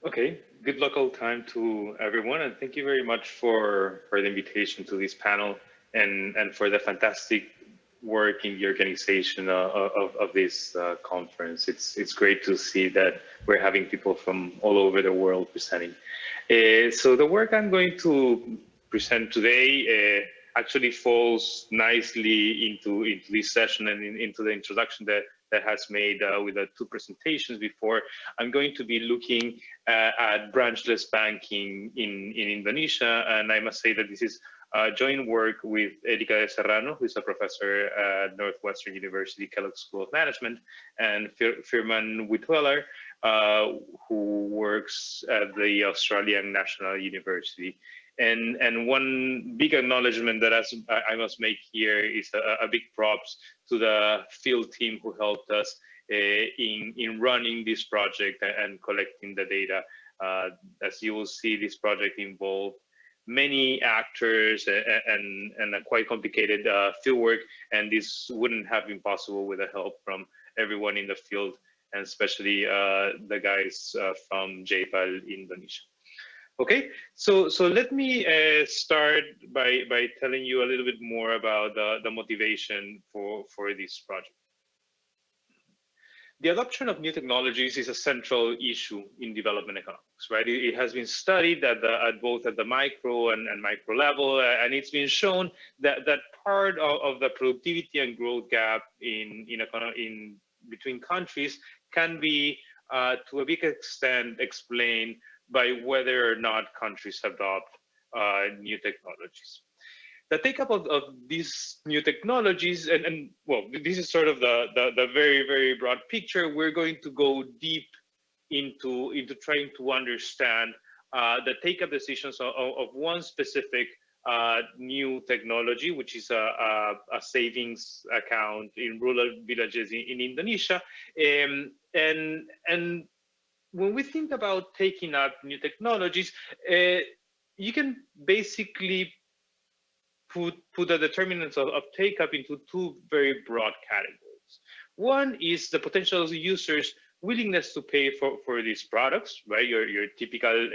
Okay, good local time to everyone, and thank you very much for the invitation to this panel and for the fantastic work in the organization of this conference. It's great to see that we're having people from all over the world presenting. So the work I'm going to present today actually falls nicely into this session and into the introduction that has made with the two presentations before. I'm going to be looking at branchless banking in Indonesia, and I must say that this is joint work with Erika Serrano, who is a professor at Northwestern University Kellogg School of Management, and Firman Witweller, who works at the Australian National University. And one big acknowledgement that I must make here is a big props to the field team who helped us in running this project and collecting the data. As you will see, this project involved many actors and a quite complicated fieldwork, and this wouldn't have been possible with the help from everyone in the field, and especially the guys from JPAL Indonesia. Okay, so let me start by telling you a little bit more about the motivation for this project. The adoption of new technologies is a central issue in development economics, right? It has been studied at both at the micro and micro level, and it's been shown that part of the productivity and growth gap in between countries can be to a big extent explained by whether or not countries adopt new technologies. The take-up of these new technologies, and well, this is sort of the very, very broad picture. We're going to go deep into trying to understand the take-up decisions of one specific new technology, which is a savings account in rural villages in Indonesia. And when we think about taking up new technologies, you can basically put the determinants of take-up into two very broad categories. One is the potential users' willingness to pay for these products, right? Your typical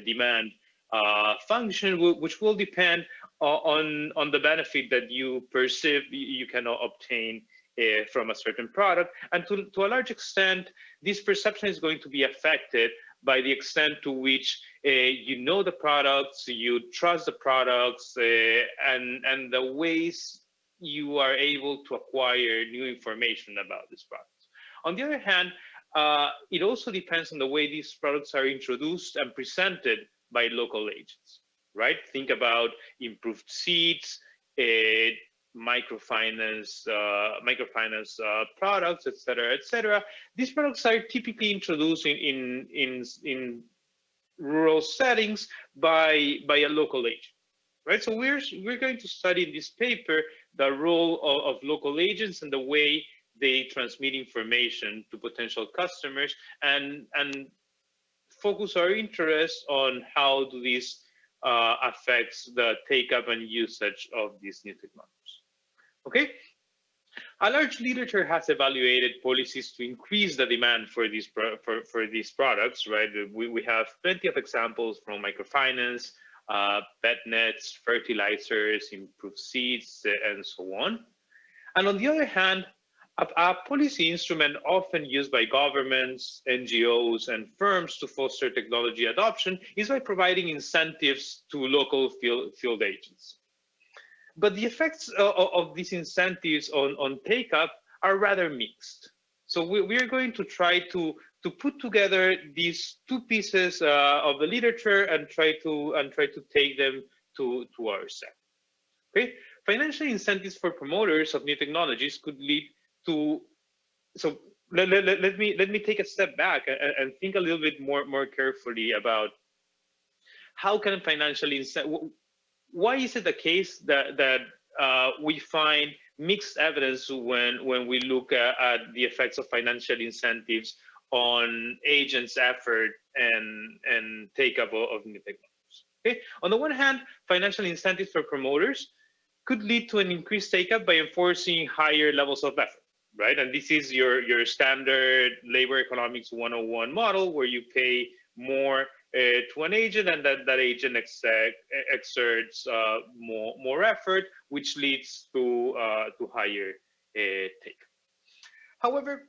demand function, which will depend on the benefit that you perceive you cannot obtain from a certain product. And to a large extent, this perception is going to be affected by the extent to which you know the products, you trust the products, and the ways you are able to acquire new information about these products. On the other hand, it also depends on the way these products are introduced and presented by local agents, right? Think about improved seats, microfinance products, etc. These products are typically introduced in rural settings by a local agent, right? So we're going to study in this paper the role of local agents and the way they transmit information to potential customers, and focus our interest on how do these affects the take-up and usage of these new technologies. Okay, a large literature has evaluated policies to increase the demand for these products, right? We have plenty of examples from microfinance, bed nets, fertilizers, improved seeds, and so on. And on the other hand, a policy instrument often used by governments, NGOs, and firms to foster technology adoption is by providing incentives to local field agents. But the effects of these incentives on take-up are rather mixed. So we are going to try to put together these two pieces of the literature and try to take them to our set. Okay, financial incentives for promoters of new technologies could lead to. So let me take a step back and think a little bit more carefully about how can financial incentive. Why is it the case that we find mixed evidence when we look at the effects of financial incentives on agents' effort and take-up of new technologies? Okay, on the one hand, financial incentives for promoters could lead to an increased take-up by enforcing higher levels of effort, right? And this is your standard labor economics 101 model, where you pay more to an agent, and that agent exerts more effort, which leads to higher take. However,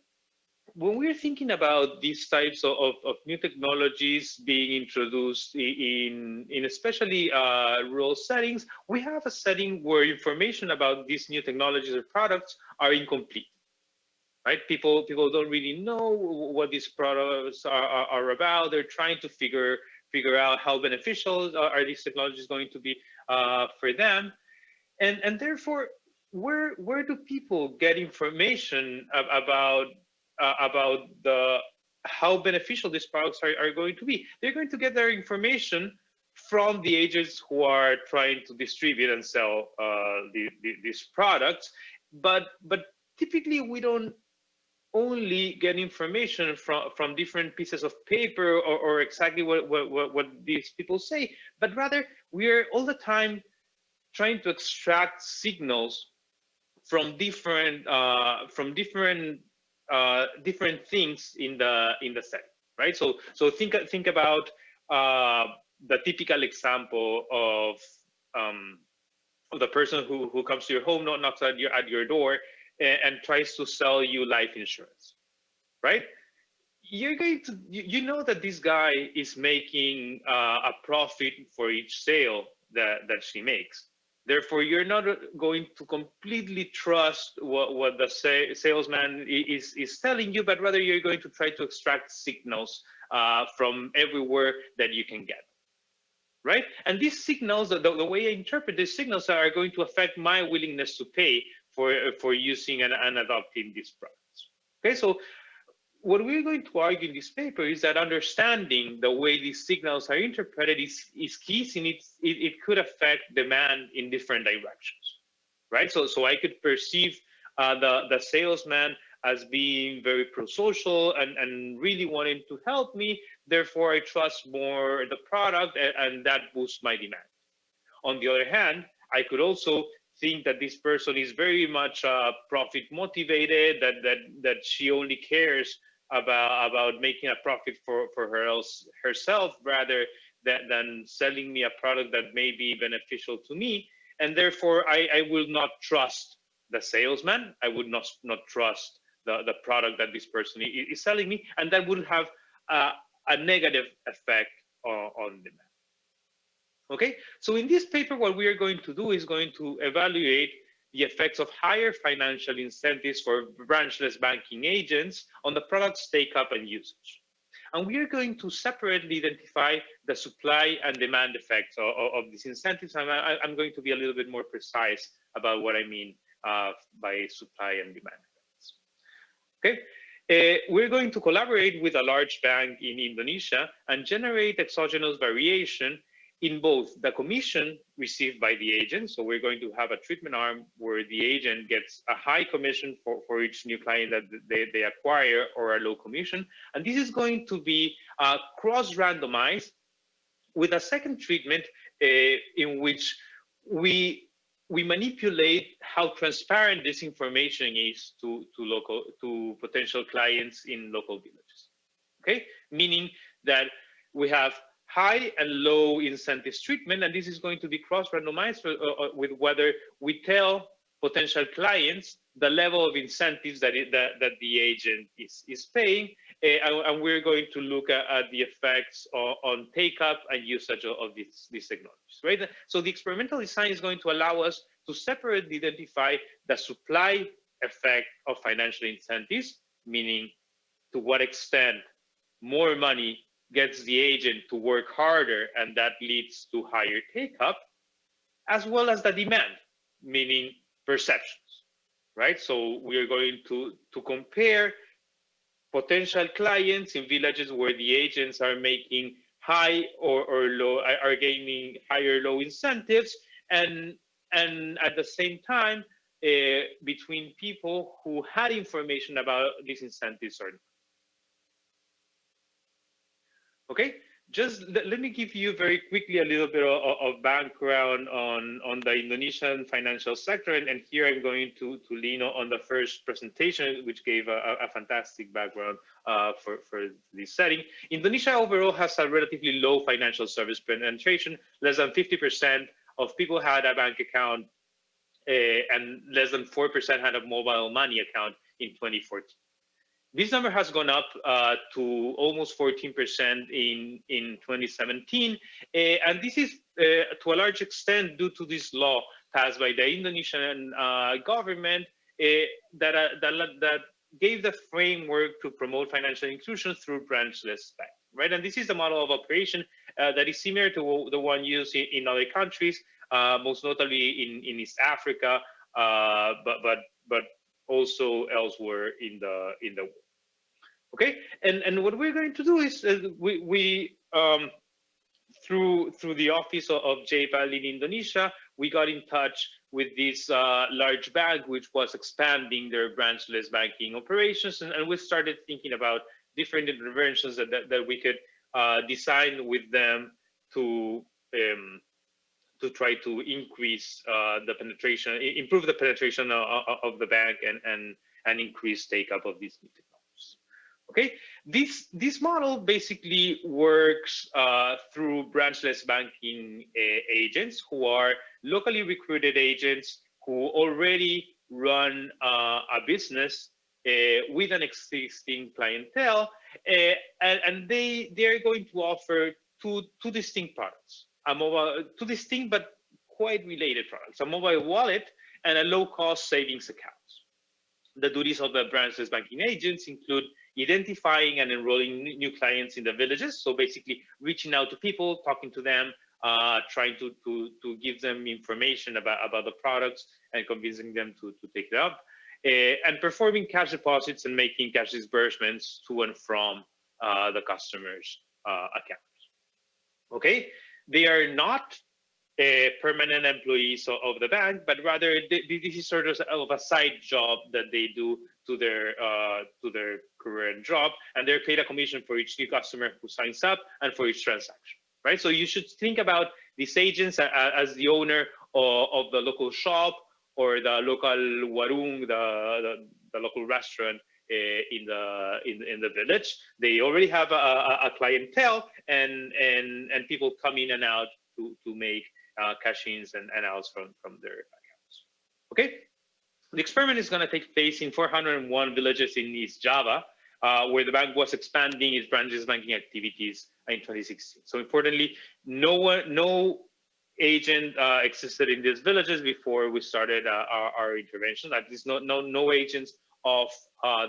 when we're thinking about these types of new technologies being introduced in especially rural settings, we have a setting where information about these new technologies or products are incomplete, right? People don't really know what these products are about. They're trying to figure out how beneficial are these technologies going to be for them, and therefore, where do people get information about the how beneficial these products are going to be? They're going to get their information from the agents who are trying to distribute and sell these products, but typically we don't only get information from different pieces of paper or exactly what these people say, but rather we are all the time trying to extract signals from different things in the setting, right? So think about the typical example of the person who comes to your home, knocks at your door, and tries to sell you life insurance, right? You're going to you know that this guy is making a profit for each sale that she makes. Therefore, you're not going to completely trust what the salesman is telling you, but rather you're going to try to extract signals from everywhere that you can get, right? And these signals, the way I interpret these signals, are going to affect my willingness to pay for using and adopting these products. Okay, so what we're going to argue in this paper is that understanding the way these signals are interpreted is key, and it could affect demand in different directions, right? So I could perceive the salesman as being very pro-social and really wanting to help me. Therefore, I trust more the product, and that boosts my demand. On the other hand, I could also think that this person is very much profit motivated, that she only cares about making a profit for herself rather than selling me a product that may be beneficial to me. And therefore, I will not trust the salesman. I would not trust the product that this person is selling me, and that would have a negative effect on demand. Okay, so in this paper, what we are going to do is going to evaluate the effects of higher financial incentives for branchless banking agents on the product's take-up and usage. And we are going to separately identify the supply and demand effects of these incentives. And I'm going to be a little bit more precise about what I mean by supply and demand effects. Okay, we're going to collaborate with a large bank in Indonesia and generate exogenous variation in both the commission received by the agent. So we're going to have a treatment arm where the agent gets a high commission for each new client that they acquire, or a low commission. And this is going to be cross-randomized with a second treatment in which we manipulate how transparent this information is to potential clients in local villages. Okay, meaning that we have high and low incentives treatment, and this is going to be cross-randomized with whether we tell potential clients the level of incentives that the agent is paying, and we're going to look at the effects on take-up and usage of these technologies, right? So the experimental design is going to allow us to separately identify the supply effect of financial incentives, meaning to what extent more money gets the agent to work harder, and that leads to higher take-up, as well as the demand, meaning perceptions, right? So we are going to compare potential clients in villages where the agents are making high or low, are gaining higher low incentives, and at the same time between people who had information about these incentives or not. Okay, just let me give you very quickly a little bit of background on the Indonesian financial sector. And here I'm going to lean on the first presentation, which gave a fantastic background for this setting. Indonesia overall has a relatively low financial service penetration. Less than 50% of people had a bank account, and less than 4% had a mobile money account in 2014. This number has gone up to almost 14% in 2017. And this is to a large extent due to this law passed by the Indonesian government that gave the framework to promote financial inclusion through branchless banking, right? And this is the model of operation that is similar to the one used in other countries, most notably in East Africa, but also elsewhere in the world. Okay, and what we're going to do is we through the office of JPAL in Indonesia, we got in touch with this large bank which was expanding their branchless banking operations, and we started thinking about different interventions that we could design with them to try to increase the penetration, improve the penetration of the bank, and increase take up of these new technologies. Okay, this model basically works through branchless banking agents who are locally recruited agents who already run a business with an existing clientele, and they are going to offer two distinct products, two distinct but quite related products: a mobile wallet and a low-cost savings account. The duties of the branchless banking agents include identifying and enrolling new clients in the villages. So basically reaching out to people, talking to them, trying to give them information about the products and convincing them to take it up, and performing cash deposits and making cash disbursements to and from the customer's accounts. Okay, they are not permanent employees of the bank, but rather this is sort of a side job that they do to their current job, and they're paid a commission for each new customer who signs up and for each transaction, right? So you should think about these agents as the owner of the local shop or the local warung, the local restaurant in the village. They already have a clientele, and people come in and out to make cash-ins and outs from their accounts. Okay, the experiment is going to take place in 401 villages in East Java, where the bank was expanding its branchless banking activities in 2016. So importantly, no agent existed in these villages before we started our intervention. At least no agents of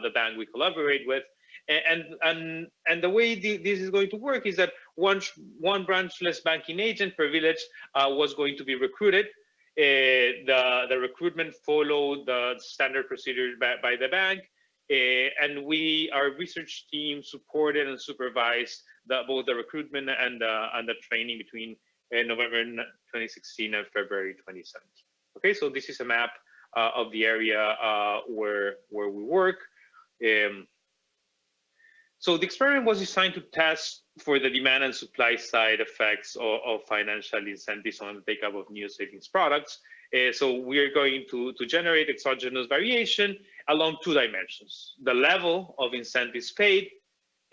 the bank we collaborate with. And the way this is going to work is that one branchless banking agent per village was going to be recruited. The recruitment followed the standard procedures by the bank, and our research team supported and supervised both the recruitment and the training between November 2016 and February 2017. Okay, so this is a map of the area where we work. So the experiment was designed to test for the demand and supply side effects of financial incentives on the take-up of new savings products. So we are going to generate exogenous variation along two dimensions: the level of incentives paid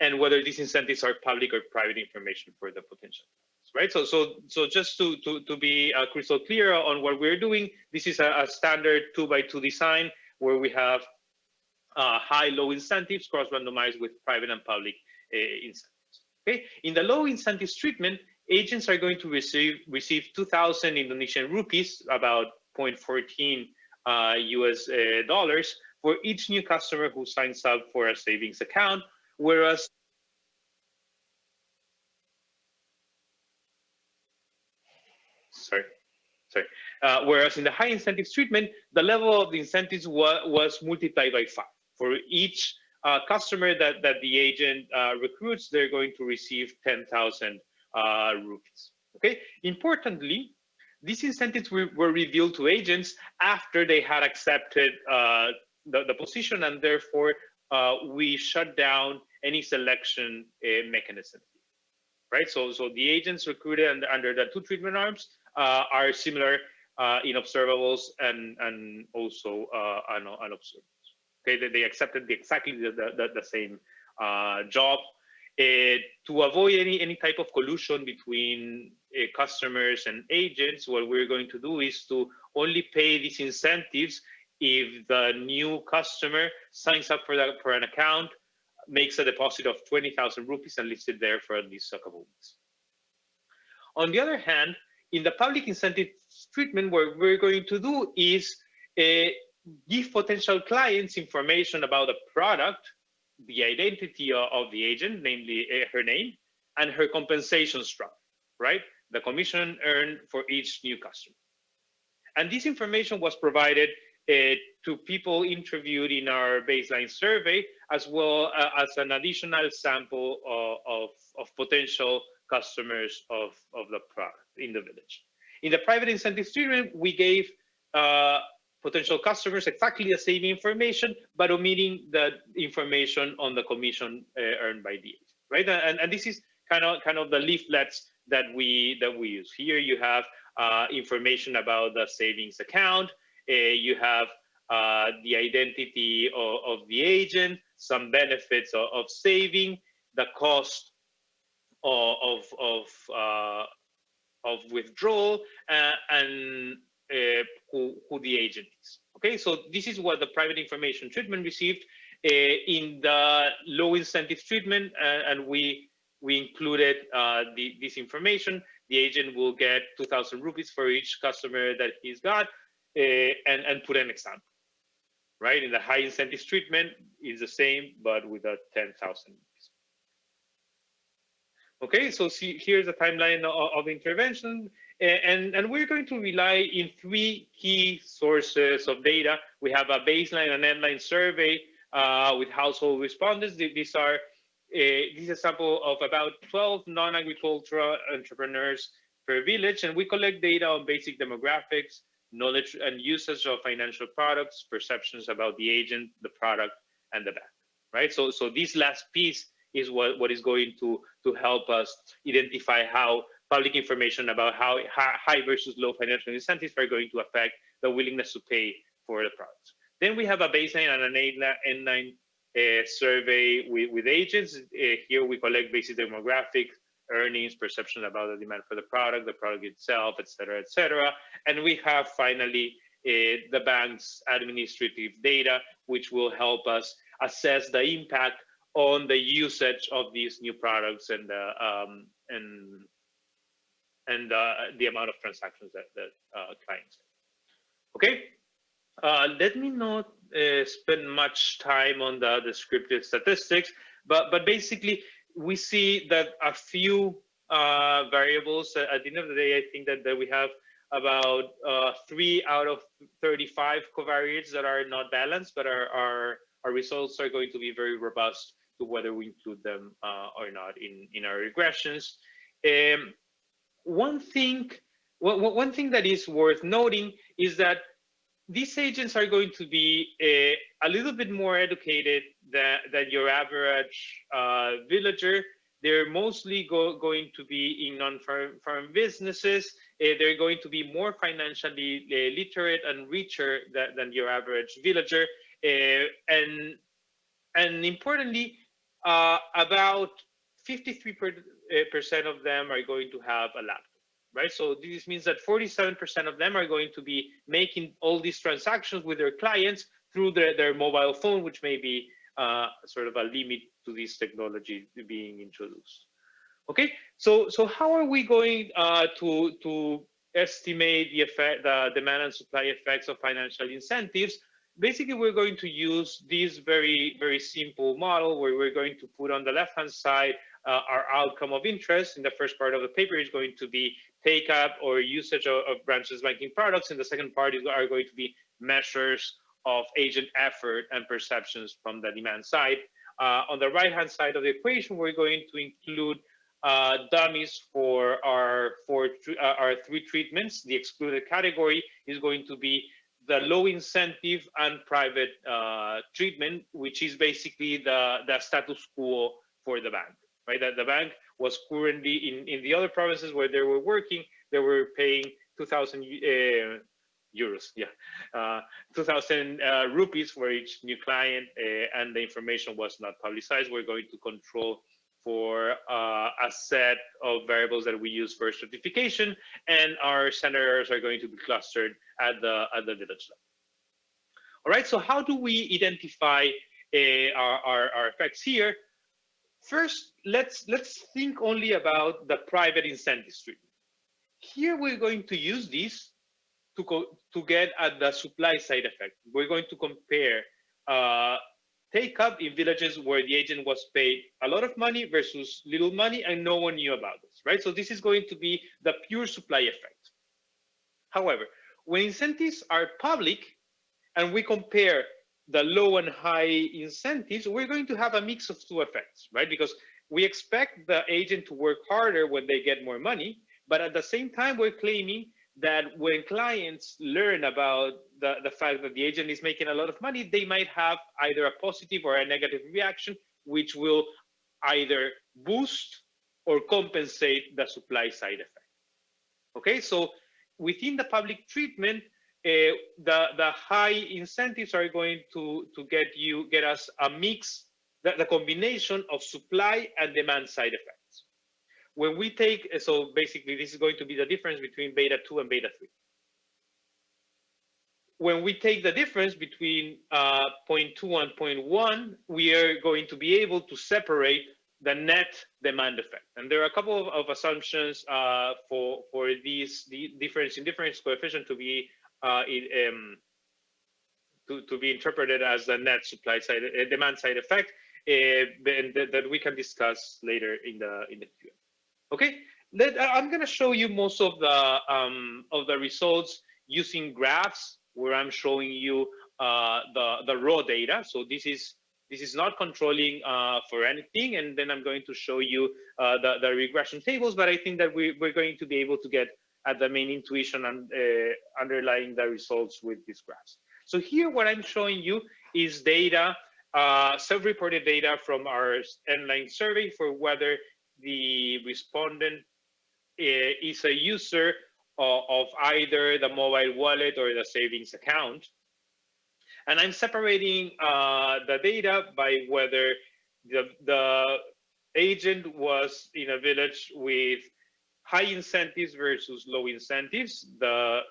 and whether these incentives are public or private information for the potential clients, right? So just to be crystal clear on what we're doing, this is a standard 2x2 design where we have high-low incentives cross-randomized with private and public incentives. Okay, in the low incentives treatment, agents are going to receive 2,000 Indonesian rupees, about 0.14 US dollars, for each new customer who signs up for a savings account, whereas whereas in the high incentives treatment, the level of the incentives was multiplied by 5. For each customer that the agent recruits, they're going to receive 10,000 rupees. Okay. Importantly, these incentives were revealed to agents after they had accepted the position, and therefore we shut down any selection mechanism. right? So the agents recruited under the two treatment arms are similar in observables and also unobservables. Okay, they accepted exactly the same job. To avoid any type of collusion between customers and agents, what we're going to do is to only pay these incentives if the new customer signs up for an account, makes a deposit of 20,000 rupees and leaves it there for at least a couple of weeks. On the other hand, in the public incentive treatment, what we're going to do is give potential clients information about the product, the identity of the agent, namely her name, and her compensation structure, right? The commission earned for each new customer. And this information was provided to people interviewed in our baseline survey, as well as an additional sample of potential customers of the product in the village. In the private incentive treatment, we gave potential customers exactly the same information, but omitting the information on the commission earned by the agent, right? And this is kind of the leaflets that we use. Here you have information about the savings account. You have the identity of the agent, some benefits of saving, the cost of withdrawal, and who the agent is. Okay, so this is what the private information treatment received. In the low incentive treatment, and we included this information. The agent will get 2,000 rupees for each customer that he's got, and put an example. Right, in the high incentive treatment is the same, but with a 10,000 rupees. Okay, so here's the timeline of intervention, and we're going to rely in three key sources of data. We have a baseline and endline survey with household respondents. This is a sample of about 12 non-agricultural entrepreneurs per village, and we collect data on basic demographics, knowledge and usage of financial products, perceptions about the agent, the product, and the bank. Right. So this last piece is what is going to help us identify how public information about how high versus low financial incentives are going to affect the willingness to pay for the products. Then we have a baseline and an endline survey with agents. Here we collect basic demographics, earnings, perception about the demand for the product itself, et cetera, and we have finally the bank's administrative data, which will help us assess the impact on the usage of these new products and the amount of transactions that clients have. Okay, let me not spend much time on the descriptive statistics, but basically we see that a few variables. At the end of the day, I think that we have about 3 out of 35 covariates that are not balanced, but our results are going to be very robust to whether we include them or not in our regressions. One thing that is worth noting is that these agents are going to be a little bit more educated than your average villager. They're mostly going to be in non-farm businesses. They're going to be more financially literate and richer than your average villager. And importantly, about 53% of them are going to have a laptop. Right, so this means that 47% of them are going to be making all these transactions with their clients through their mobile phone, which may be sort of a limit to this technology being introduced. Okay, so how are we going to estimate the demand and supply effects of financial incentives? Basically, we're going to use this very simple model where we're going to put on the left-hand side our outcome of interest. In the first part of the paper is going to be take up or usage of Branchless banking products. And the second part are going to be measures of agent effort and perceptions from the demand side. On the right-hand side of the equation, we're going to include dummies for our three treatments. The excluded category is going to be the low incentive and private treatment, which is basically the status quo for the bank. right? That the bank was currently in the other provinces where they were working, they were paying 2,000 euros, yeah, 2,000 rupees for each new client, and the information was not publicized. We're going to control for a set of variables that we use for certification, and our standard errors are going to be clustered at the village level. All right, so how do we identify our effects here? First, let's think only about the private incentive stream. Here we're going to use this to get at the supply side effect. We're going to compare take up in villages where the agent was paid a lot of money versus little money and no one knew about this, right? So this is going to be the pure supply effect. However, when incentives are public and we compare the low and high incentives, we're going to have a mix of two effects, right? Because we expect the agent to work harder when they get more money, but at the same time, we're claiming that when clients learn about the fact that the agent is making a lot of money, they might have either a positive or a negative reaction, which will either boost or compensate the supply side effect. Okay, so within the public treatment, the high incentives are going to get us a mix, the combination of supply and demand side effects. When we take, so basically this is going to be the difference between beta 2 and beta 3. When we take the difference between 0.2 and 0.1, we are going to be able to separate the net demand effect. And there are a couple of assumptions for these difference in difference coefficient to be interpreted as the net supply side demand side effect, that we can discuss later in the Q&A. Okay, I'm going to show you most of the results using graphs, where I'm showing you the raw data. So this is not controlling for anything, and then I'm going to show you the regression tables. But I think that we're going to be able to get at the main intuition and underlying the results with these graphs. So here, what I'm showing you is data, self-reported data from our online survey for whether the respondent is a user of either the mobile wallet or the savings account. And I'm separating the data by whether the agent was in a village with high incentives versus low incentives, the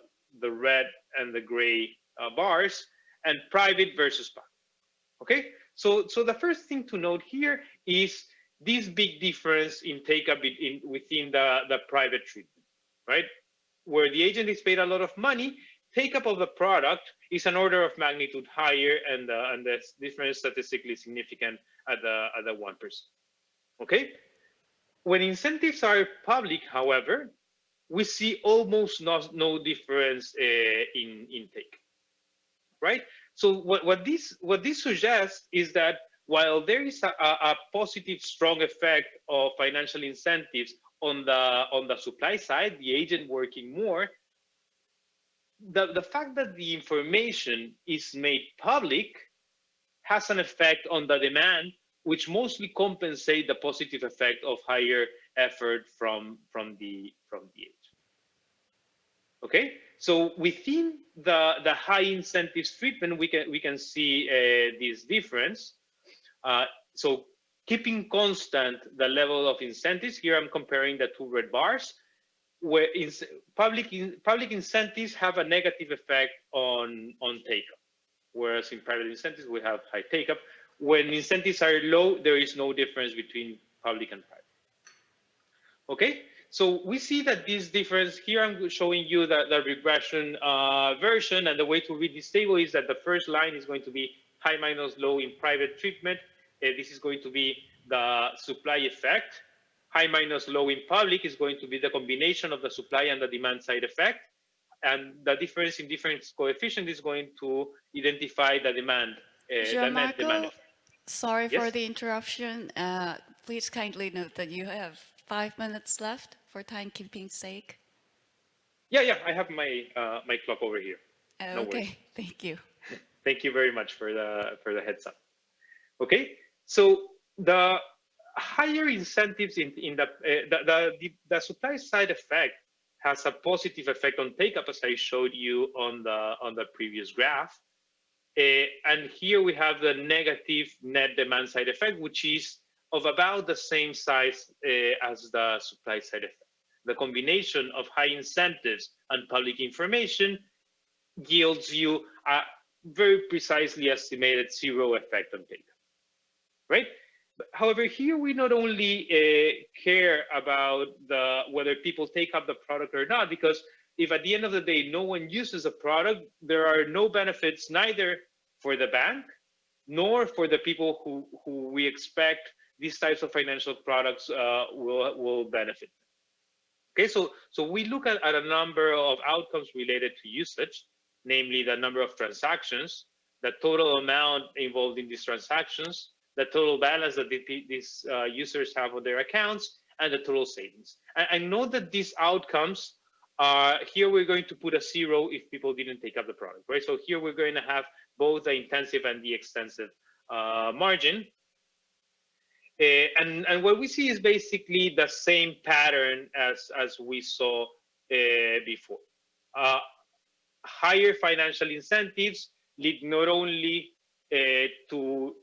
red and the gray bars, and private versus public. Okay, so the first thing to note here is this big difference in take-up within the private treatment, right? Where the agent is paid a lot of money, take-up of the product is an order of magnitude higher, and the difference statistically significant at the 1%. Okay? When incentives are public, however, we see almost no difference in take, right? So what this suggests is that while there is a positive, strong effect of financial incentives on the supply side, the agent working more, the fact that the information is made public has an effect on the demand, which mostly compensate the positive effect of higher effort from the agent. Okay, so within the high incentives treatment, we can see this difference. So keeping constant the level of incentives, here I'm comparing the two red bars, where public incentives have a negative effect on take-up, whereas in private incentives we have high take-up. When incentives are low, there is no difference between public and private. Okay, so we see that this difference, here I'm showing you the regression version, and the way to read this table is that the first line is going to be high minus low in private treatment. This is going to be the supply effect. High minus low in public is going to be the combination of the supply and the demand side effect. And the difference in difference coefficient is going to identify the demand, the net demand effect. Sorry for the interruption. Please kindly note that you have 5 minutes left for timekeeping's sake. Yeah, I have my my clock over here. No Okay, worries. thank you. Thank you very much for the heads up. Okay, so higher incentives in the supply side effect has a positive effect on take-up, as I showed you on the previous graph. And here we have the negative net demand side effect, which is of about the same size as the supply side effect. The combination of high incentives and public information yields you a very precisely estimated zero effect on take-up, right? However, here we not only care about whether people take up the product or not, because if at the end of the day no one uses a product, there are no benefits neither for the bank nor for the people who we expect these types of financial products will benefit. Okay, so we look at a number of outcomes related to usage, namely the number of transactions, the total amount involved in these transactions, the total balance that these users have on their accounts, and the total savings. And note that these outcomes are, here we're going to put a zero if people didn't take up the product, right? So here we're going to have both the intensive and the extensive margin. And what we see is basically the same pattern as we saw before. Higher financial incentives lead not only to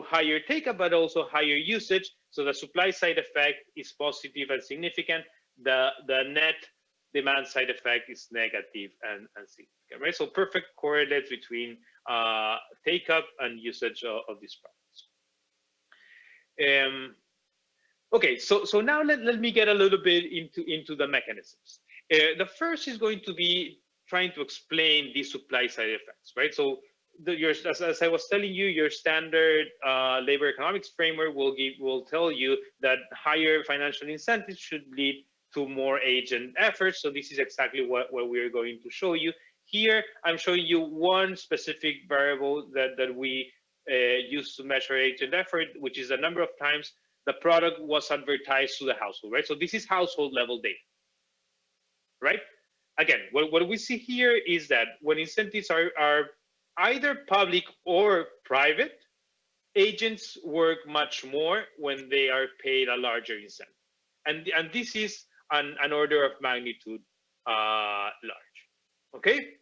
higher take-up, but also higher usage. So the supply side effect is positive and significant. The net demand side effect is negative and significant, right? So perfect correlates between take-up and usage of these products. Okay, so now let me get a little bit into the mechanisms. The first is going to be trying to explain these supply side effects, right? So as I was telling you, your standard labor economics framework will tell you that higher financial incentives should lead to more agent efforts. So this is exactly what we're going to show you. Here, I'm showing you one specific variable that we use to measure agent effort, which is the number of times the product was advertised to the household, right? So this is household level data, right? Again, what we see here is that when incentives are either public or private, agents work much more when they are paid a larger incentive. And this is an order of magnitude large, okay?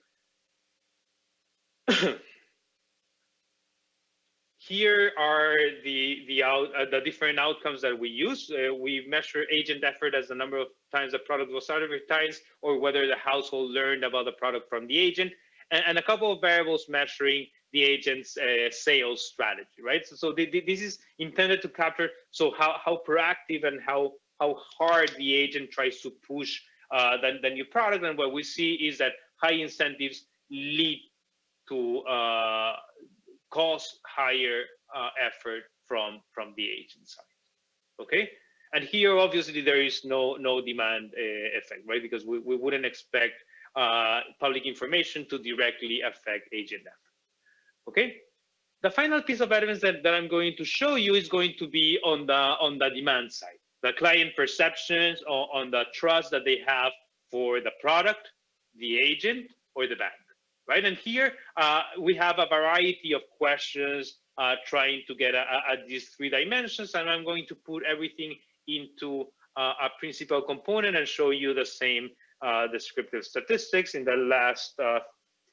Here are the different outcomes that we use. We measure agent effort as the number of times the product was advertised, or whether the household learned about the product from the agent, and a couple of variables measuring the agent's sales strategy, right? So this is intended to capture how proactive and how hard the agent tries to push the new product. And what we see is that high incentives lead to cost higher effort from the agent side. Okay, and here obviously there is no demand effect, right? Because we wouldn't expect public information to directly affect agent effort. Okay, the final piece of evidence that I'm going to show you is going to be on the demand side, the client perceptions on the trust that they have for the product, the agent, or the bank. Right, and here we have a variety of questions trying to get at these three dimensions, and I'm going to put everything into a principal component and show you the same descriptive statistics in the last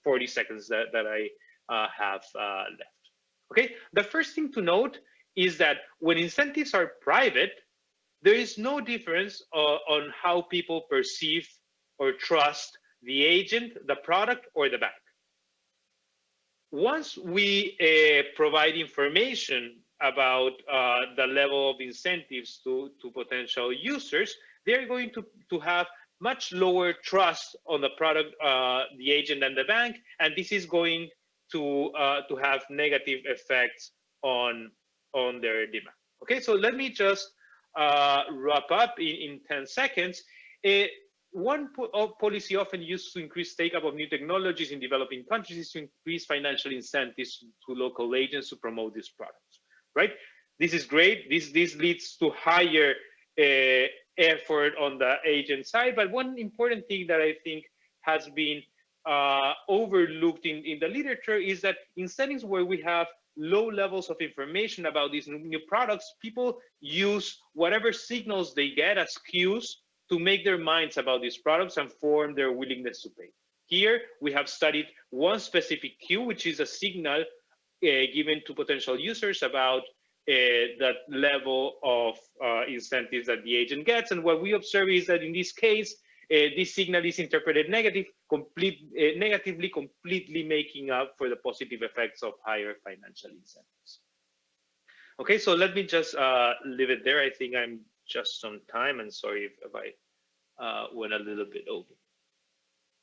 40 seconds that I have left. Okay, the first thing to note is that when incentives are private, there is no difference on how people perceive or trust the agent, the product, or the bank. Once we provide information about the level of incentives to potential users, they're going to have much lower trust on the product, the agent, and the bank, and this is going to have negative effects on their demand. Okay, so let me just wrap up in 10 seconds. One policy often used to increase take-up of new technologies in developing countries is to increase financial incentives to local agents to promote these products, right? This is great. This leads to higher effort on the agent side. But one important thing that I think has been overlooked in the literature is that in settings where we have low levels of information about these new products, people use whatever signals they get as cues to make their minds about these products and form their willingness to pay. Here, we have studied one specific cue, which is a signal given to potential users about that level of incentives that the agent gets. And what we observe is that in this case, this signal is interpreted negatively, completely making up for the positive effects of higher financial incentives. Okay, so let me just leave it there. I think I'm just on time, and sorry if I went a little bit over.